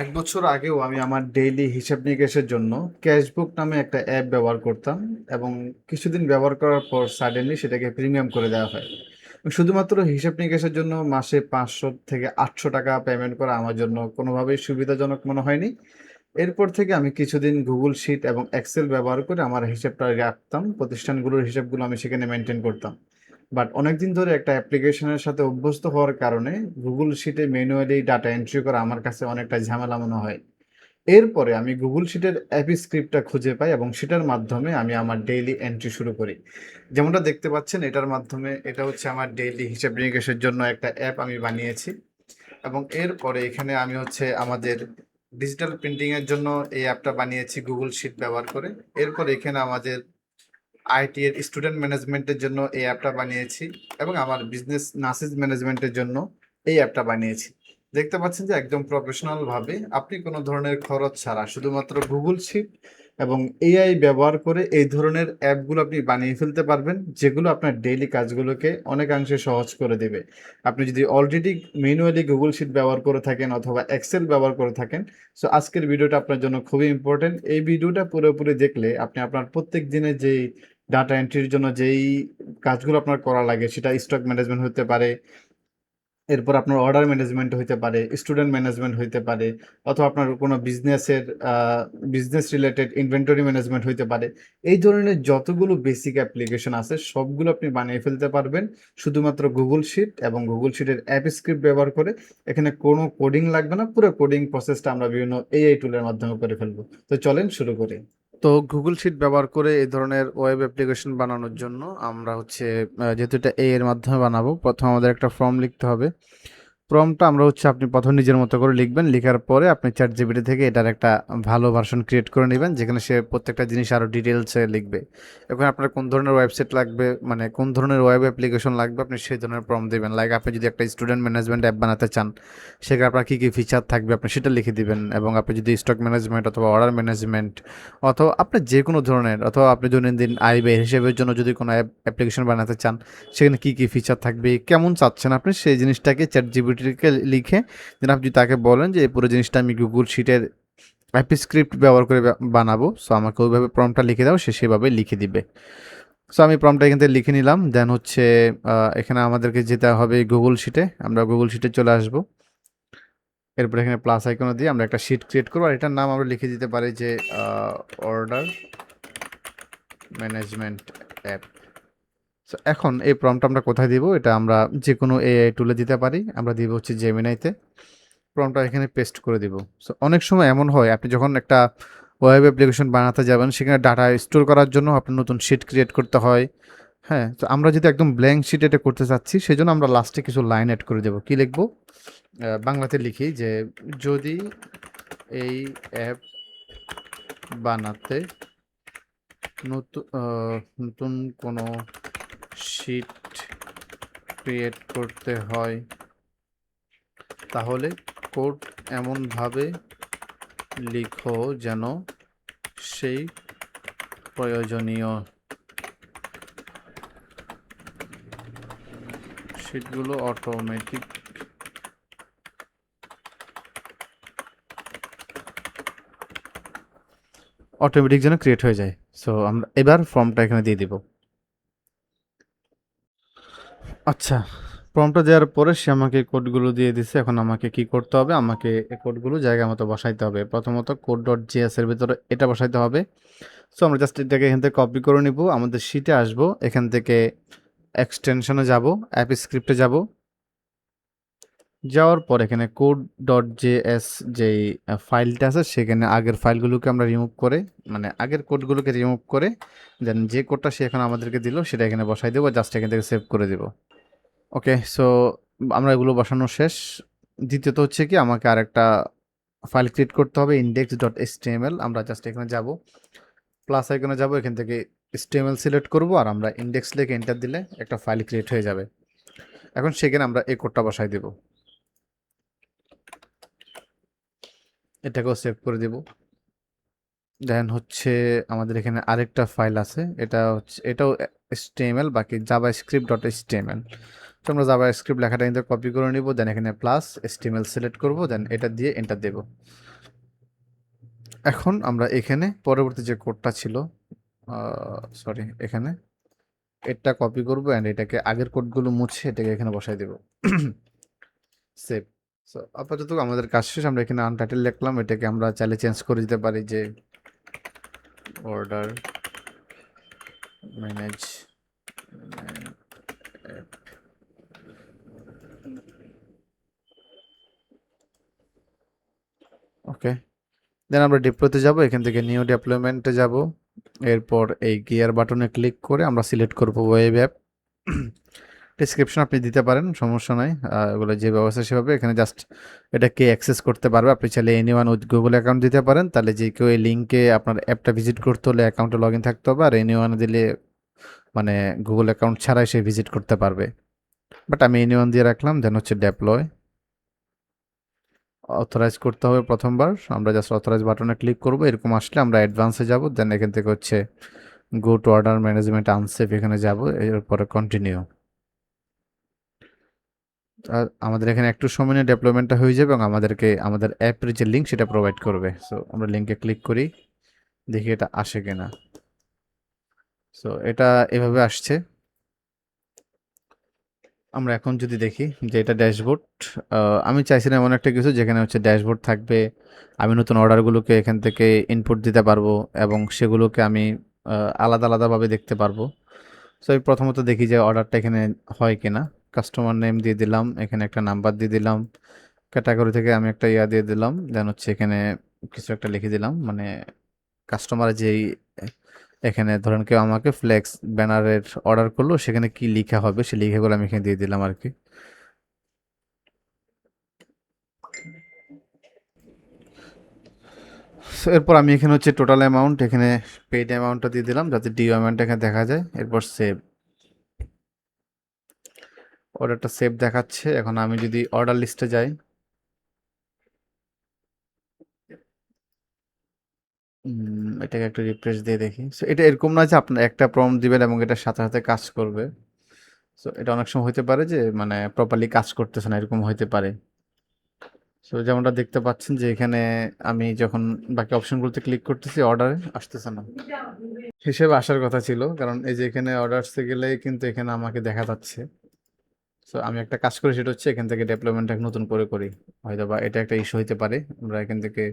এক বছর আগেও আমি আমার ডেইলি হিসাব নিকেশের জন্য ক্যাশবুক নামে একটা অ্যাপ ব্যবহার করতাম এবং কিছুদিন ব্যবহার করার পর সাডেনলি সেটাকে প্রিমিয়াম করে দেওয়া হয়। শুধুমাত্র হিসাব নিকেশের জন্য মাসে 500 থেকে 800 টাকা পেমেন্ট করা আমার জন্য কোনোভাবেই সুবিধাজনক মনে হয়নি। এরপর থেকে আমি কিছুদিন গুগল শিট এবং এক্সেল ব্যবহার করে আমার হিসাবটা রাখতাম, প্রতিষ্ঠানগুলোর হিসাবগুলো আমি সেখানে মেনটেন করতাম। বাট অনেকদিন ধরে একটা অ্যাপ্লিকেশনের সাথে অভ্যস্ত হওয়ার কারণে গুগল শিটে ম্যানুয়ালি ডাটা এন্ট্রি করা আমার কাছে অনেকটা ঝামেলা মনে হয়। এরপরে আমি গুগল শিটের অ্যাপি স্ক্রিপ্টটা খুঁজে পাই এবং সেটার মাধ্যমে আমি আমার ডেইলি এন্ট্রি শুরু করি। যেমনটা দেখতে পাচ্ছেন এটার মাধ্যমে এটা হচ্ছে আমার ডেইলি হিসাব নিকেশের জন্য একটা অ্যাপ আমি বানিয়েছি এবং এরপরে এখানে আমি হচ্ছে আমাদের ডিজিটাল প্রিন্টিং এর জন্য এই অ্যাপটা বানিয়েছি গুগল শিট ব্যবহার করে। এরপর এখানে আমাদের আইটি এর স্টুডেন্ট ম্যানেজমেন্টের জন্য এই অ্যাপটা বানিয়েছি এবং আমার বিজনেস নাসিজ ম্যানেজমেন্টের জন্য এই অ্যাপটা বানিয়েছি। দেখতে পাচ্ছেন যে একদম প্রফেশনাল ভাবে আপনি কোনো ধরনের খরচ ছাড়া শুধুমাত্র গুগল শিট এবং এআই ব্যবহার করে এই ধরনের অ্যাপগুলো আপনি বানিয়ে ফেলতে পারবেন, যেগুলো আপনার ডেইলি কাজগুলোকে অনেকাংশে সহজ করে দেবে। আপনি যদি অলরেডি ম্যানুয়ালি গুগল শিট ব্যবহার করে থাকেন অথবা এক্সেল ব্যবহার করে থাকেন, সো আজকের ভিডিওটা আপনার জন্য খুবই ইম্পর্টেন্ট। এই ভিডিওটা পুরোপুরি দেখলে আপনি আপনার প্রত্যেক দিনের যেই ডাটা এন্ট্রির জন্য যেই কাজগুলো আপনার করা লাগে, সেটা স্টক ম্যানেজমেন্ট হতে পারে, এরপর আপনার অর্ডার ম্যানেজমেন্ট হইতে পারে, স্টুডেন্ট ম্যানেজমেন্ট হইতে পারে, অথবা আপনার কোনো বিজনেস রিলেটেড ইনভেন্টরি ম্যানেজমেন্ট হইতে পারে। এই ধরনের যতগুলো বেসিক অ্যাপ্লিকেশন আছে সবগুলো আপনি বানিয়ে ফেলতে পারবেন শুধুমাত্র গুগল শিট এবং গুগল শিটের অ্যাপ স্ক্রিপ্ট ব্যবহার করে। এখানে কোনো কোডিং লাগবে না, পুরো কোডিং প্রসেসটা আমরা বিভিন্ন এআই টুলের মাধ্যমে করে ফেলবো। তো চলেন শুরু করি। তো গুগল শিট ব্যবহার করে এই ধরনের ওয়েব অ্যাপ্লিকেশন বানানোর জন্য আমরা হচ্ছে যেহেতু এটা এর মাধ্যমে বানাবো, প্রথমে আমাদের একটা ফর্ম লিখতে হবে। প্রম্পটটা আমরা হচ্ছে আপনি প্রথম নিজের মতো করে লিখবেন, লিখার পরে আপনি চ্যাট জিপিটি থেকে এটার একটা ভালো ভার্সন ক্রিয়েট করে নেবেন, যেখানে সে প্রত্যেকটা জিনিস আরও ডিটেলসে লিখবে। এখন আপনার কোন ধরনের ওয়েবসাইট লাগবে, মানে কোন ধরনের ওয়েব অ্যাপ্লিকেশন লাগবে, আপনি সেই ধরনের প্রম্পট দেবেন। লাইক আপনি যদি একটা স্টুডেন্ট ম্যানেজমেন্ট অ্যাপ বানাতে চান, সেখানে আপনার কী কী ফিচার থাকবে আপনি সেটা লিখে দিবেন। এবং আপনি যদি স্টক ম্যানেজমেন্ট অথবা অর্ডার ম্যানেজমেন্ট অথবা আপনি যে কোনো ধরনের, অথবা আপনি দৈনন্দিন আয় ব্যয় হিসেবের জন্য যদি কোনো অ্যাপ্লিকেশন বানাতে চান, সেখানে কী কী ফিচার থাকবে, কেমন চাচ্ছেন আপনি, সেই জিনিসটাকে চ্যাট জিপিটিকে লিখে দেন আপনি তাকে বলেন যে এই পুরো জিনিসটা আমি গুগল শিটের অ্যাপি স্ক্রিপ্ট ব্যবহার করে বানাবো, সো আমাকে ওইভাবে প্রম্পটটা লিখে দাও, সে সেভাবে লিখে দিবে। সো আমি প্রম্পটটা এখান থেকে লিখে নিলাম। দেন হচ্ছে এখানে আমাদেরকে যেতে হবে গুগল শিটে। আমরা গুগল শিটে চলে আসবো। এরপর এখানে প্লাস আইকন দিয়ে আমরা একটা শিট ক্রিয়েট করবো, আর এটার নাম আমরা লিখে দিতে পারি যে অর্ডার ম্যানেজমেন্ট অ্যাপ। সো এখন এই প্রম্পটটা আমরা কোথায় দিব, এটা আমরা যে কোনো এআই টুলে দিতে পারি। আমরা দিব হচ্ছে জেমিনাইতে। প্রম্পটটা এখানে পেস্ট করে দিব। সো অনেক সময় এমন হয় আপনি যখন একটা ওয়েব অ্যাপ্লিকেশন বানাতে যাবেন, সেখানে ডাটা স্টোর করার জন্য আপনার নতুন শিট ক্রিয়েট করতে হয়। হ্যাঁ, তো আমরা যদি একদম ব্ল্যাঙ্ক শিট এটা করতে চাচ্ছি, সেজন্য আমরা লাস্টে কিছু লাইন অ্যাড করে দেবো। কি লিখবো? বাংলাতে লিখি যে যদি এই অ্যাপ বানাতে নতুন কোনো শিট ক্রিয়েট করতে হয়, তাহলে কোড এমনভাবে লিখো যেন সেই প্রয়োজনীয় শিটগুলো অটোমেটিক যেন ক্রিয়েট হয়ে যায়। সো আমরা এবার ফর্মটা এখানে দিয়ে দিব। আচ্ছা, ফর্মটা দেওয়ার পরে সে আমাকে কোডগুলো দিয়ে দিছে। এখন আমাকে কি করতে হবে, আমাকে এই কোডগুলো জায়গা মতো বসাইতে হবে। প্রথমত কোড ডট জিএস এর ভিতরে এটা বসাইতে হবে। সো আমরা জাস্ট এটাকে এখান থেকে কপি করে নিব, আমাদের শিটে আসব, এখান থেকে এক্সটেনশনে যাব, অ্যাপ স্ক্রিপ্টে যাব। যাওয়ার পর এখানে কোড ডট জেএস যেই ফাইলটা আছে, সেখানে আগের ফাইলগুলোকে আমরা রিমুভ করে, মানে আগের কোডগুলোকে রিমুভ করে দেন যে কোডটা সে এখন আমাদেরকে দিল সেটা এখানে বসাই দেবো, জাস্ট এখান থেকে সেভ করে দেব। ওকে, সো আমরা এগুলো বসানো শেষ। দ্বিতীয়ত হচ্ছে কি, আমাকে আরেকটা ফাইল ক্রিয়েট করতে হবে, ইন্ডেক্স ডট এসটিএমএল। আমরা জাস্ট এখানে যাব, প্লাস আইকনে যাব, এখান থেকে এসটিএমএল সিলেক্ট করব, আর আমরা ইন্ডেক্স লিখে এন্টার দিলে একটা ফাইল ক্রিয়েট হয়ে যাবে। এখন সেখানে আমরা এই কোডটা বসাই দেব, এটাকেও সেভ করে দেব। দেন হচ্ছে আমাদের এখানে আরেকটা ফাইল আছে, এটা হচ্ছে এটাও HTML, বাকি javascript.html। তো আমরা জাভাস্ক্রিপ্ট লেখাটা কিন্তু কপি করে নিব, দেন এখানে প্লাস HTML সিলেক্ট করব, দেন এটা দিয়ে এন্টার দেব। এখন আমরা এখানে পরবর্তী যে কোডটা ছিল, সরি, এখানে এটা কপি করব অ্যান্ড এটাকে আগের কোডগুলো মুছে এটাকে এখানে বসাই দেব। সেভ। সো আপাতত আমাদের কাজ শেষ। আমরা এখানে আনটাইটেল লিখলাম, এটাকে আমরা চাইলে চেঞ্জ করে দিতে পারি যে অর্ডার ম্যানেজ। ওকে, দেন আমরা ডিপ্লয়তে যাব, এখান থেকে নিউ ডেপ্লয়মেন্টে যাব, এরপর এই গিয়ার বাটনে ক্লিক করে আমরা সিলেক্ট করব ওয়েব অ্যাপ। ডেসক্রিপশন আপনি দিতে পারেন, সমস্যা নাই, এগুলো যে ব্যবস্থা সেভাবে। এখানে জাস্ট এটা কে অ্যাক্সেস করতে পারবে, আপনি চাইলে এনিওয়ান উইথ গুগল অ্যাকাউন্ট দিতে পারেন, তাহলে যে কেউ এই লিঙ্কে আপনার অ্যাপটা ভিজিট করতে হলে অ্যাকাউন্টে লগ ইন থাকতে হবে, আর এনিওয়ান দিলে মানে গুগল অ্যাকাউন্ট ছাড়াই সে ভিজিট করতে পারবে। বাট আমি এনিওয়ান দিয়ে রাখলাম। দেন হচ্ছে ডেপ্লয়, অথরাইজ করতে হবে প্রথমবার। আমরা জাস্ট অথরাইজ বাটনে ক্লিক করব, এরকম আসলে আমরা অ্যাডভান্সে যাব, দেন এখান থেকে হচ্ছে go to order management unsafe, এখানে যাব, এরপরে কন্টিনিউ। আমাদের এখানে একটু সময় নিয়ে ডেভেলপমেন্টটা হয়ে যাবে এবং আমাদেরকে আমাদের অ্যাপের যে লিঙ্ক সেটা প্রোভাইড করবে। সো আমরা লিঙ্কে ক্লিক করি, দেখি এটা আসে কিনা। সো এটা এভাবে আসছে। আমরা এখন যদি দেখি যে এটা ড্যাশবোর্ড, আমি চাইছিলাম এমন একটা কিছু যেখানে হচ্ছে ড্যাশবোর্ড থাকবে, আমি নতুন অর্ডারগুলোকে এখান থেকে ইনপুট দিতে পারবো এবং সেগুলোকে আমি আলাদা আলাদাভাবে দেখতে পারবো। সো আমি প্রথমত দেখি যে অর্ডারটা এখানে হয় কিনা। কাস্টমার নেম দিয়ে দিলাম, এখানে একটা নাম্বার দিয়ে দিলাম, ক্যাটাগরি থেকে আমি একটা ইয়া দিয়ে দিলাম, দেন হচ্ছে এখানে কিছু একটা লিখে দিলাম, মানে কাস্টমার যেই এখানে ধরেন কেউ আমাকে ফ্লেক্স ব্যানারের অর্ডার করলো, সেখানে কি লেখা হবে সেই লেখাগুলো আমি এখানে দিয়ে দিলাম আর কি। So, এরপর আমি এখানে হচ্ছে টোটাল অ্যামাউন্ট, এখানে পেইড অ্যামাউন্টটা দিয়ে দিলাম যাতে ডিউ অ্যামাউন্ট এখানে দেখা যায়। এরপর সেভ, অর্ডারটা সেভ দেখাচ্ছে। এখন আমি যদি অর্ডার লিস্টে যাই, এটাকে একটু রিফ্রেশ দিয়ে দেখি। সো এটা এরকম না যে আপনার একটা প্রম্পট দিবেন এবং এটার সাথে সাথে কাজ করবে। সো এটা অনেক সময় হতে পারে যে মানে প্রপারলি কাজ করতেছে না, এরকম হতে পারে। সো যেমনটা দেখতে পাচ্ছেন যে এখানে আমি যখন বাকি অপশনগুলোতে ক্লিক করতেছি অর্ডারে আসতেছে না, হিসেবে আসার কথা ছিল, কারণ এই যে এখানে অর্ডার আসতে গেলে কিন্তু এখানে আমাকে দেখা যাচ্ছে। সো আমি একটা কাজ করি, সেটা হচ্ছে এখান থেকে ডেভেলপমেন্টটা নতুন করে করি, হয়তো বা এটা একটা ইস্যু হতে পারে। আমরা এখান থেকে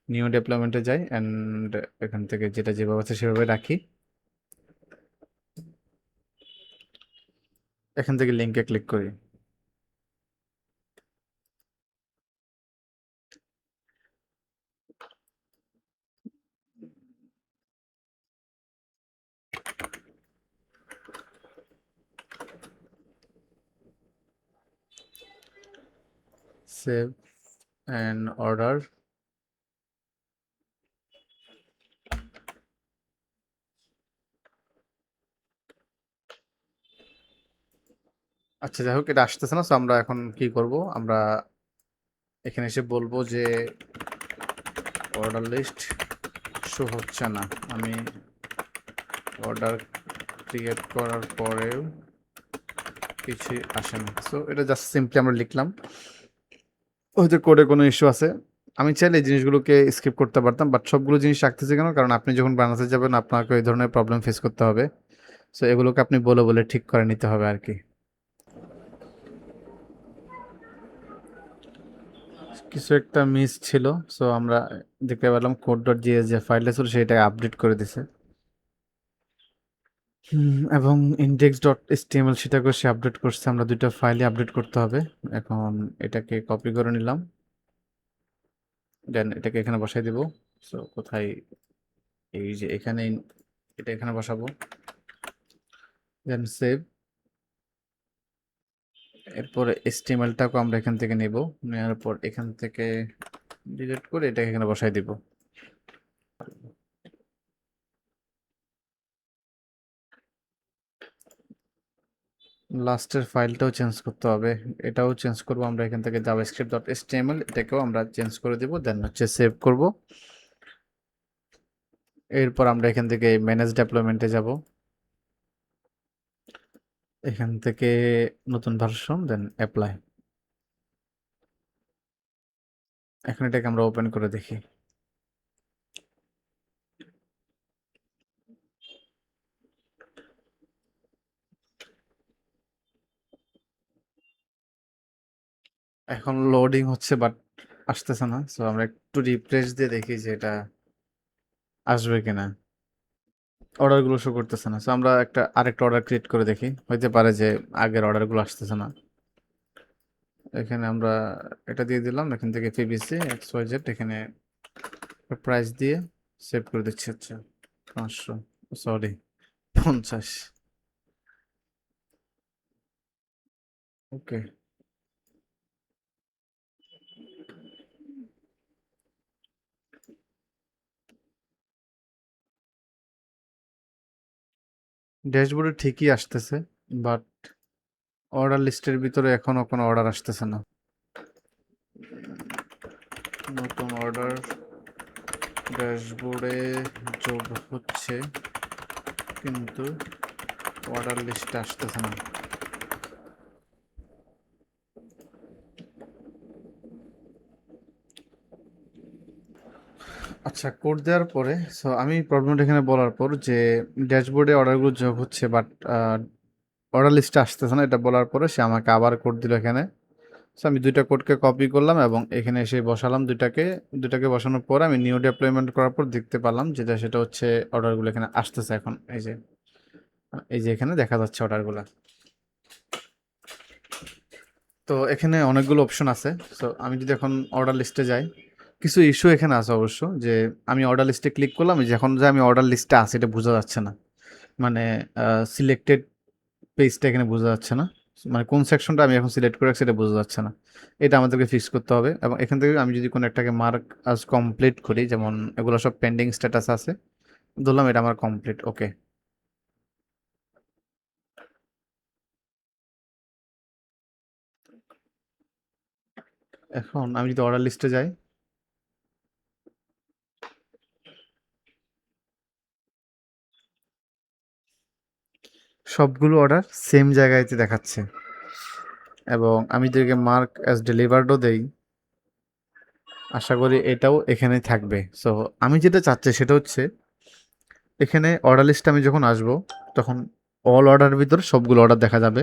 নিউ ডেভেলপমেন্টে যাই অ্যান্ড এখান থেকে যেটা যেভাবে আছে সেভাবে রাখি, এখান থেকে লিঙ্কে ক্লিক করি। Save and order. আচ্ছা, যাই হোক, এটা আসতেছে না। সো আমরা এখন কি করব, আমরা এখানে এসে বলবো যে অর্ডার লিস্ট শো হচ্ছে না, আমি অর্ডার ক্রিয়েট করার পরেও কিছুই আসে না। সো এটা জাস্ট সিম্পলি আমরা লিখলাম, হয়তো কোডে কোনো ইস্যু আছে। আমি চাইলে এই জিনিসগুলোকে স্কিপ করতে পারতাম, বাট সবগুলো জিনিস রাখতেছি কেন, কারণ আপনি যখন বানাতে যাবেন আপনাকে এই ধরনের প্রবলেম ফেস করতে হবে। সো এগুলোকে আপনি বলে বলে ঠিক করে নিতে হবে আর কি। কিছু একটা মিস ছিল। সো আমরা দেখতে পেলাম কোড ডট জিএস যে ফাইলটা ছিল সেটাকে আপডেট করে দিছে। এবং ইনডেক্স ডট এসটিএমএল সেটাকেও সে আপডেট করছে। আমরা দুইটা ফাইলে আপডেট করতে হবে। এখন এটাকে কপি করে নিলাম, দেন এটাকে এখানে বসাই দিব। সো কোথায়, এই যে এখানে, এটা এখানে বসাবো, দেন সেভ। এরপরে এসটিএমএলটাকে আমরা এখান থেকে নেব, নেওয়ার পর এখান থেকে ডিলিট করে এটাকে এখানে বসাই দিব। লাস্টের ফাইলটাও চেঞ্জ করতে হবে, এটাও চেঞ্জ করব আমরা এখান থেকে জাভাস্ক্রিপ্ট ডট এসটিএমএল, এটাকেও আমরা চেঞ্জ করে দেব, দেন হচ্ছে সেভ করব। এরপর আমরা এখান থেকে ম্যানেজ ডেভেলপমেন্টে যাব, এখান থেকে নতুন ভার্সন দেন অ্যাপ্লাই। এখন এটাকে আমরা ওপেন করে দেখি। এখন লোডিং হচ্ছে বাট আসতেছে না। সো আমরা একটু রিফ্রেশ দিয়ে দেখি যে এটা আসবে কিনা। অর্ডারগুলো শো করতেছে না। সো আমরা আরেকটা অর্ডার ক্রিয়েট করে দেখি। হইতে পারে যে আগের অর্ডারগুলো আসতেছে না। এখানে আমরা এটা দিয়ে দিলাম। এখান থেকে পিবিসি XYZ এখানে প্রাইস দিয়ে সেভ করে দিচ্ছি হচ্ছে 500, সরি 50। ওকে, ড্যাশবোর্ডে ঠিকই আসতেছে বাট অর্ডার লিস্টের ভিতরে এখনো কোনো অর্ডার আসতেছে না। নতুন অর্ডার ড্যাশবোর্ডে যোগ হচ্ছে কিন্তু অর্ডার লিস্টে আসতেছে না। আচ্ছা, কোড দেওয়ার পরে আমি প্রবলেমটা এখানে বলার পর যে ড্যাশবোর্ডে অর্ডারগুলো যোগ হচ্ছে বাট অর্ডার লিস্টে আসতেছে না, এটা বলার পরে সে আমাকে আবার কোড দিল এখানে। আমি দুইটা কোডকে কপি করলাম এবং এখানে এসে বসালাম দুইটাকে বসানোর পর আমি নিউ ডেপ্লয়মেন্ট করার পর দেখতে পারলাম যেটা সেটা হচ্ছে অর্ডারগুলো এখানে আসতেছে এখন। এই যে এখানে দেখা যাচ্ছে অর্ডারগুলো। তো এখানে অনেকগুলো অপশন আছে। আমি যদি এখন অর্ডার লিস্টে যাই, কিছু ইস্যু এখানে আছে অবশ্য। যে আমি অর্ডার লিস্টে ক্লিক করলাম, যখন যে আমি অর্ডার লিস্টে আছি এটা বোঝা যাচ্ছে না। মানে সিলেক্টেড পেজটা এখানে বোঝা যাচ্ছে না। মানে কোন সেকশনটা আমি এখন সিলেক্ট করে রাখছি এটা বোঝা যাচ্ছে না। এটা আমাদেরকে ফিক্স করতে হবে এবং এখান থেকে আমি যদি কোনো একটাকে মার্ক আজ কমপ্লিট করি, যেমন এগুলো সব পেন্ডিং স্ট্যাটাস আছে, ধরলাম এটা আমার কমপ্লিট। ওকে, এখন আমি যদি অর্ডার লিস্টে যাই, সবগুলো অর্ডার সেম জায়গায়তে দেখাচ্ছে এবং আমি যদি মার্ক অ্যাজ ডেলিভার্ডও দেই, আশা করি এটাও এখানেই থাকবে। সো আমি যেটা চাচ্ছি সেটা হচ্ছে এখানে অর্ডার লিস্টে আমি যখন আসবো তখন অল অর্ডারের ভিতরে সবগুলো অর্ডার দেখা যাবে,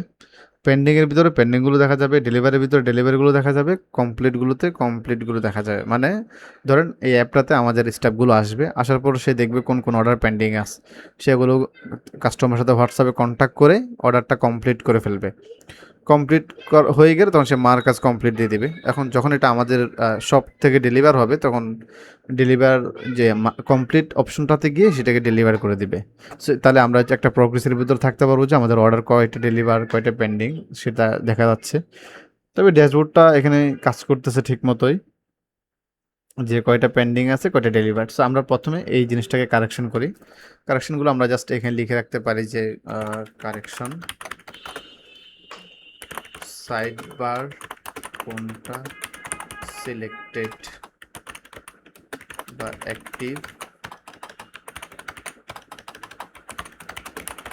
পেন্ডিংয়ের ভিতরে পেন্ডিংগুলো দেখা যাবে, ডেলিভারির ভিতরে ডেলিভারিগুলো দেখা যাবে, কমপ্লিটগুলোতে কমপ্লিটগুলো দেখা যাবে। মানে ধরেন এই অ্যাপটাতে আমাদের স্টাফগুলো আসবে, আসার পর সে দেখবে কোন কোন অর্ডার পেন্ডিং আছে, সেগুলো কাস্টমারের সাথে হোয়াটসঅ্যাপে কন্ট্যাক্ট করে অর্ডারটা কমপ্লিট করে ফেলবে। কমপ্লিট হয়ে গেলে তখন সে মার কাজ কমপ্লিট দিয়ে দিবে। এখন যখন এটা আমাদের শপ থেকে ডেলিভার হবে তখন ডেলিভার যে কমপ্লিট অপশনটাতে গিয়ে সেটাকে ডেলিভার করে দিবে। তাহলে আমরা যে একটা প্রগ্রেসের ভিতর থাকতে পারবো যে আমাদের অর্ডার কয়টা ডেলিভার কয়টা পেন্ডিং সেটা দেখা যাচ্ছে। তবে ড্যাশবোর্ডটা এখানে কাজ করতেছে ঠিক মতোই, যে কয়টা পেন্ডিং আছে কয়টা ডেলিভার। আমরা প্রথমে এই জিনিসটাকে কারেকশন করি। কারেকশনগুলো আমরা জাস্ট এখানে লিখে রাখতে পারি যে কারেকশন সাইড বার কোনটা সিলেক্টেড বা অ্যাক্টিভ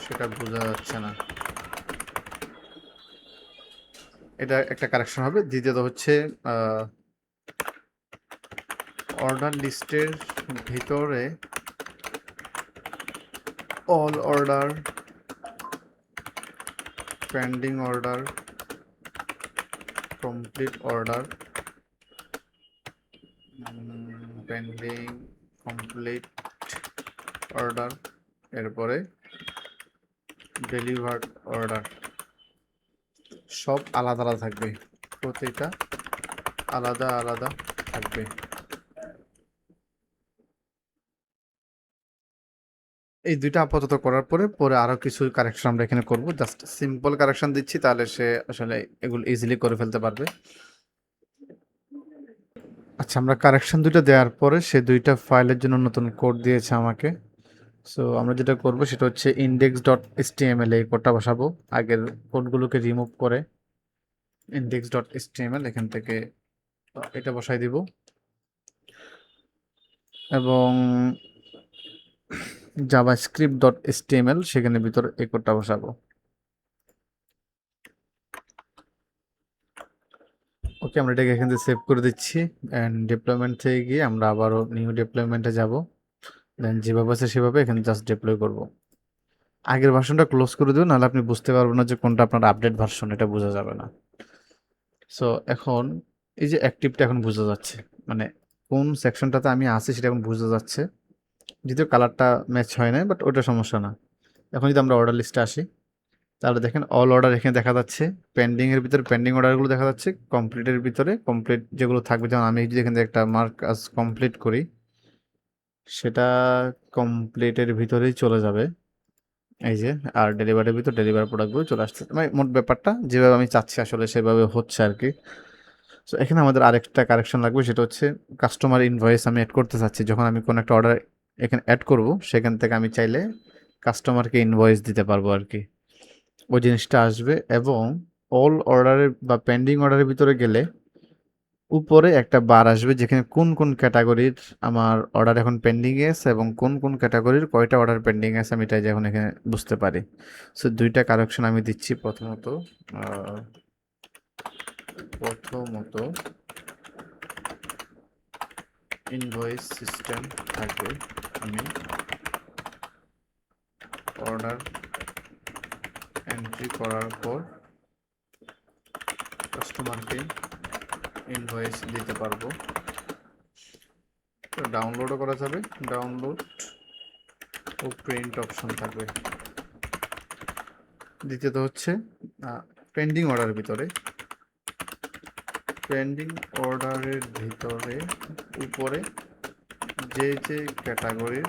সেটা বোঝা যাচ্ছে না, এটা একটা কারেকশন হবে। দ্বিতীয়ত হচ্ছে অর্ডার লিস্টের ভিতরে all order, pending order, complete order, pending complete order, এরপরে ডেলিভার্ড অর্ডার, সব আলাদা আলাদা থাকবে, প্রতিটা আলাদা আলাদা থাকবে। এই দুইটা আপাতত করার পরে পরে আরো কিছু কারেকশন আমরা এখানে করব। জাস্ট সিম্পল কারেকশন দিচ্ছি, তাহলে সে আসলে এগুলো ইজিলি করে ফেলতে পারবে। আচ্ছা, আমরা কারেকশন দুইটা দেওয়ার পরে সে দুইটা ফাইলের জন্য নতুন কোড দিয়েছে আমাকে। আমরা যেটা করব সেটা হচ্ছে index.html এই কোডটা বসাবো। আগের কোডগুলোকে রিমুভ করে index.html এখান থেকে এটা বসাই দিব এবং জাভাস্ক্রিপ্ট.html সেখানে ভিতরে এই কোডটা বসাবো। ওকে, আমরা এটাকে এখান থেকে সেভ করে দিচ্ছি অ্যান্ড ডিপ্লয়মেন্ট থেকে গিয়ে আমরা আবারও নিউ ডিপ্লয়মেন্টে যাব। দেন যেভাবে আছে সেভাবে এখানে জাস্ট ডিপ্লয় করব। আগের ভার্সনটা ক্লোজ করে দিও, নাহলে আপনি বুঝতে পারবেন না যে কোনটা আপনার আপডেট ভার্সন, এটা বোঝা যাবে না। সো এখন এই যে অ্যাক্টিভটা এখন বোঝা যাচ্ছে, মানে কোন সেকশনটাতে আমি আছি সেটা এখন বোঝা যাচ্ছে। যদিও কালারটা ম্যাচ হয় না, বাট ওটা সমস্যা না। এখন যদি আমরা অর্ডার লিস্টে আসি, তাহলে দেখেন অল অর্ডার এখানে দেখা যাচ্ছে, পেন্ডিং এর ভিতরে পেন্ডিং অর্ডারগুলো দেখা যাচ্ছে, কমপ্লিটের ভিতরে কমপ্লিট যেগুলো থাকবে, যেমন আমি যদি এখান থেকে একটা মার্ক আজ কমপ্লিট করি, সেটা কমপ্লিটের ভিতরেই চলে যাবে এই যে। আর ডেলিভারির ভিতর ডেলিভারি প্রোডাক্টগুলো চলে আসছে, মানে মোট ব্যাপারটা যেভাবে আমি চাচ্ছি আসলে সেভাবে হচ্ছে আর কি। সো এখানে আমাদের আরেকটা কারেকশন লাগবে, সেটা হচ্ছে কাস্টমার ইনভয়েস আমি অ্যাড করতে চাচ্ছি। যখন আমি কোনো একটা অর্ডার এখানে অ্যাড করব, সেখান থেকে আমি চাইলে কাস্টমারকে ইনভয়েস দিতে পারবো আর কি, ওই জিনিসটা আসবে। এবং অল অর্ডারের বা পেন্ডিং অর্ডারের ভিতরে গেলে উপরে একটা বার আসবে, যেখানে কোন কোন ক্যাটাগরির আমার অর্ডার এখন পেন্ডিং আছে এবং কোন কোন ক্যাটাগরির কয়টা অর্ডার পেন্ডিং আছে, আমি এটা এখন এখানে বুঝতে পারি। সো দুইটা কারেকশন আমি দিচ্ছি। প্রথমত ইনভয়েস সিস্টেম থাকবে, আমি অর্ডার এন্ট্রি করার পর কাস্টমারকে ইনভয়েস দিতে পারবো। ডাউনলোডও করা যাবে, ডাউনলোড ও প্রিন্ট অপশন থাকবে। দ্বিতীয়ত হচ্ছে পেন্ডিং অর্ডারের ভিতরে, পেন্ডিং অর্ডারের ভিতরে উপরে যে যে ক্যাটাগরির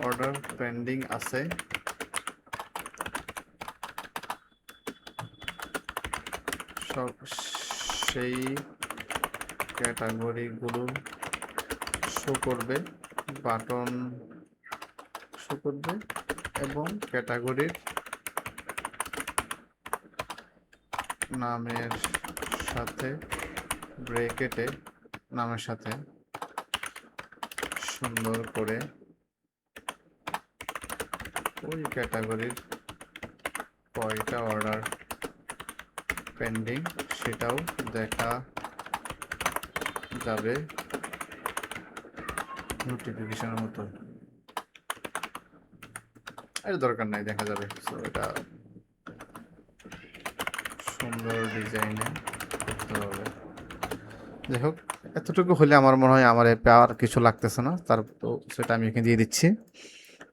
অর্ডার পেন্ডিং আছে সব সেই ক্যাটাগরিগুলো শো করবে, বাটন শো করবে এবং ক্যাটাগরির নামের সাথে ব্র্যাকেটে নামের সাথে সুন্দর করে ওই ক্যাটাগরির কয়টা অর্ডার পেন্ডিং সেটাও দেখা যাবে নোটিফিকেশনের মতো। এর দরকার নাই, দেখা যাবে। সো এটা সুন্দর ডিজাইনে করতে হবে। যাই হোক, এতটুকু হলে আমার মনে হয় আমার অ্যাপে আর কিছু লাগতেছে না, তার তো সেটা আমি এখানে দিয়ে দিচ্ছি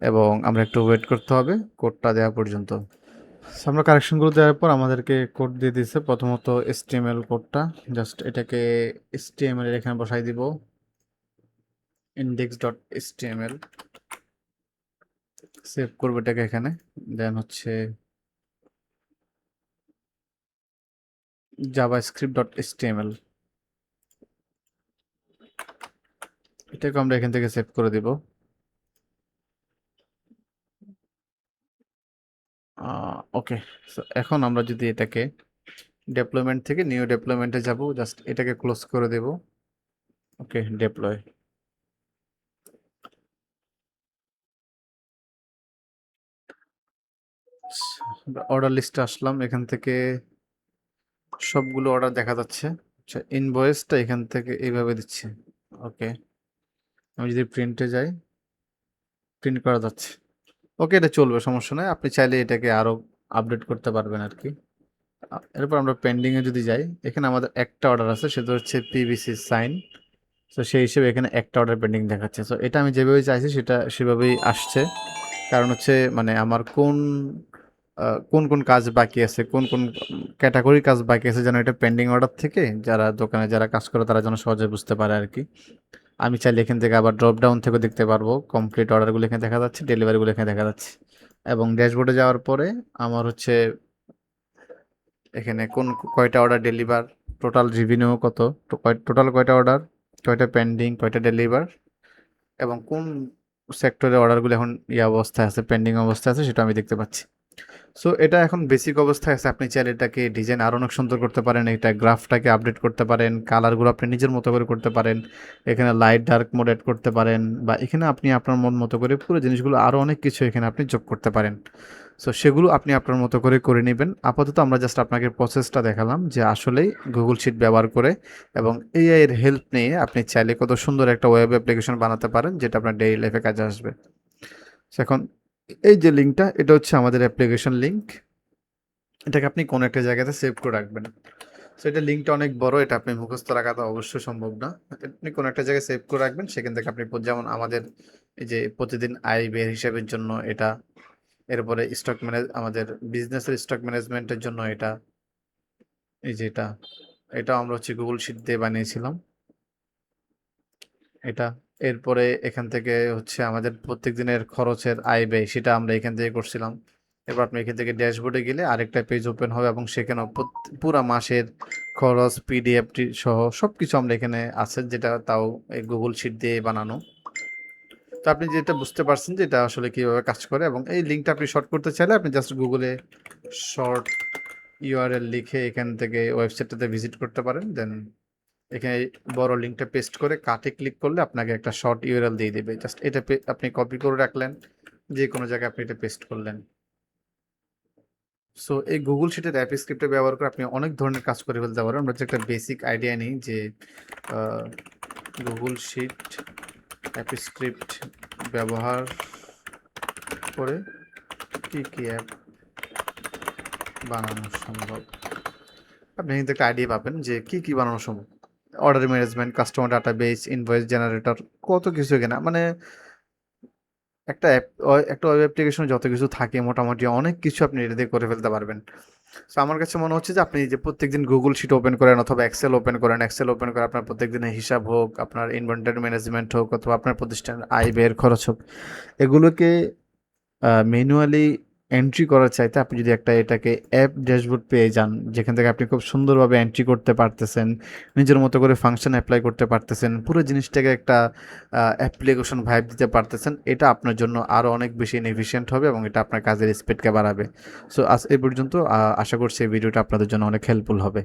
এবং আমরা একটু ওয়েট করতে হবে কোডটা দেওয়া পর্যন্ত। So, আমরা কারেকশনগুলো দেওয়ার পর আমাদেরকে কোড দিয়ে দিচ্ছে। প্রথমত HTML কোডটা, জাস্ট এটাকে HTML এর এখানে বসাই দিব, index.html সেভ করবো এটাকে এখানে। দেন হচ্ছে javascript.html, এটাকে আমরা এখান থেকে সেভ করে দিব। ওকে, সো এখন আমরা যদি এটাকে ডেপ্লয়মেন্ট থেকে নিউ ডেপ্লয়মেন্টে যাব, জাস্ট এটাকে ক্লোজ করে দেব। ওকে, ডেপ্লয়। অর্ডার লিস্টে আসলাম, এখান থেকে সবগুলো অর্ডার দেখা যাচ্ছে। আচ্ছা, ইনভয়েসটা এখান থেকে এইভাবে দিচ্ছি। ওকে, আমি যদি প্রিন্টে যাই, প্রিন্ট করা যাচ্ছে। ওকে, এটা চলবে, সমস্যা নয়। আপনি চাইলে এটাকে আরও আপডেট করতে পারবেন আর কি। এরপর আমরা পেন্ডিংয়ে যদি যাই, এখানে আমাদের একটা অর্ডার আছে, সেটা হচ্ছে পিভিসি সাইন। তো সেই হিসেবে এখানে একটা অর্ডার পেন্ডিং দেখাচ্ছে। সো এটা আমি যেভাবে চাইছি সেটা সেভাবেই আসছে। কারণ হচ্ছে মানে আমার কোন কোন কোন কাজ বাকি আছে, কোন কোন ক্যাটাগরির কাজ বাকি আছে, যেন এটা পেন্ডিং অর্ডার থেকে যারা দোকানে যারা কাজ করে তারা যেন সহজে বুঝতে পারে আর কি। আমি চাইলে এখান থেকে আবার ড্রপ ডাউন থেকে দেখতে পারবো, কমপ্লিট অর্ডারগুলো এখানে দেখা যাচ্ছে, ডেলিভারিগুলো এখানে দেখা যাচ্ছে। এবং ড্যাশবোর্ডে যাওয়ার পরে আমার হচ্ছে এখানে কোন কয়টা অর্ডার ডেলিভার, টোটাল রেভিনিউ কত, টোটাল কয়টা অর্ডার, কয়টা পেন্ডিং, কয়টা ডেলিভার এবং কোন সেক্টরে অর্ডারগুলো এখন অবস্থায় আছে, পেন্ডিং অবস্থায় আছে, সেটা আমি দেখতে পাচ্ছি। সো এটা এখন বেসিক অবস্থায় আছে। আপনি চাইলে এটাকে ডিজাইন আরো অনেক সুন্দর করতে পারেন। এটা গ্রাফটাকে আপডেট করতে পারেন। কালারগুলো আপনি নিজের মতো করে করতে পারেন। এখানে লাইট ডার্ক মোড এড করতে পারেন বা এখানে আপনি আপনার মন মতো করে পুরো জিনিসগুলো আরো অনেক কিছু এখানে আপনি যোগ করতে পারেন। সো সেগুলো আপনি আপনার মতো করে নিবেন। আপাতত আমরা জাস্ট আপনাকে প্রসেসটা দেখালাম যে আসলেই গুগল শিট ব্যবহার করে এবং এআই এর হেল্প নিয়ে আপনি চাইলে কত সুন্দর একটা ওয়েব অ্যাপ্লিকেশন বানাতে পারেন যেটা আপনার ডেইলি লাইফে কাজে আসবে। সো এখন এই যে লিঙ্কটা এটা হচ্ছে আমাদের অ্যাপ্লিকেশন লিঙ্ক। এটাকে আপনি কোনো একটা জায়গাতে সেভ করে রাখবেন। সো এটা লিঙ্কটা অনেক বড়, এটা আপনি মুখস্থ রাখা তো অবশ্যই সম্ভব না। আপনি কোনো একটা জায়গায় সেভ করে রাখবেন, সেখান থেকে আপনি যেমন আমাদের এই যে প্রতিদিন আয় ব্যয়ের হিসাবের জন্য এটা, এরপরে স্টক ম্যানেজ আমাদের বিজনেসের স্টক ম্যানেজমেন্টের জন্য এটা, এই যে এটা আমরা হচ্ছে গুগল শিট দিয়ে বানিয়েছিলাম এটা। এরপরে এখান থেকে হচ্ছে আমাদের প্রত্যেক দিনের খরচের আয় ব্যয় সেটা আমরা এখান থেকে করছিলাম। এবার আপনি এখান থেকে ড্যাশবোর্ডে গেলে আরেকটা পেজ ওপেন হবে এবং সেখানেও পুরা মাসের খরচ পিডিএফটি সহ সব কিছু আমরা এখানে আছে, যেটা তাও এই গুগল শিট দিয়ে বানানো। তো আপনি যেটা বুঝতে পারছেন যে এটা আসলে কিভাবে কাজ করে, এবং এই লিঙ্কটা আপনি শর্ট করতে চাইলে আপনি জাস্ট গুগলে শর্ট ইউআরএল লিখে এখান থেকে ওয়েবসাইটটাতে ভিজিট করতে পারেন। দেন এখানে বড় লিঙ্কটা পেস্ট করে কাটে ক্লিক করলে আপনাকে একটা শর্ট ইউআরএল দিয়ে দেবে। জাস্ট এটা আপনি কপি করে রাখলেন, যে কোনো জায়গায় আপনি এটা পেস্ট করলেন। সো এই গুগল শিটের অ্যাপ স্ক্রিপ্টে ব্যবহার করে আপনি অনেক ধরনের কাজ করে ফেলতে পারেন। আমরা যে একটা বেসিক আইডিয়া নিই যে গুগল শিট অ্যাপ স্ক্রিপ্ট ব্যবহার করে কি কি অ্যাপ বানানো সম্ভব। আপনি কিন্তু একটা আইডিয়া পাবেন যে কি কি বানানো সম্ভব। Order management, customer database, invoice generator, কত কিছু এখানে মানে একটা অ্যাপ, একটা ওয়েব অ্যাপ্লিকেশনে যত কিছু থাকে মোটামুটি অনেক কিছু আপনি এটা দিয়ে করে ফেলতে পারবেন। সো আমার কাছে মনে হচ্ছে যে আপনি যে প্রত্যেকদিন গুগল শিট ওপেন করেন অথবা এক্সেল ওপেন করেন, এক্সেল ওপেন করে আপনার প্রত্যেকদিনের হিসাব হোক, আপনার ইনভেন্টরি ম্যানেজমেন্ট হোক, অথবা আপনার প্রতিষ্ঠানের আয় ব্যয়ের খরচ হোক, এগুলোকে ম্যানুয়ালি এন্ট্রি করার চাইতে আপনি যদি একটা এটাকে অ্যাপ ড্যাশবোর্ড পেয়ে যান, যেখান থেকে আপনি খুব সুন্দরভাবে এন্ট্রি করতে পারতেছেন, নিজের মতো করে ফাংশন অ্যাপ্লাই করতে পারতেছেন, পুরো জিনিসটাকে একটা অ্যাপ্লিকেশন ভাইব দিতে পারতেছেন, এটা আপনার জন্য আরও অনেক বেশি এফিশিয়েন্ট হবে এবং এটা আপনার কাজের স্পিডকে বাড়াবে। সো আজ এই পর্যন্ত, আশা করছি এই ভিডিওটা আপনাদের জন্য অনেক হেল্পফুল হবে।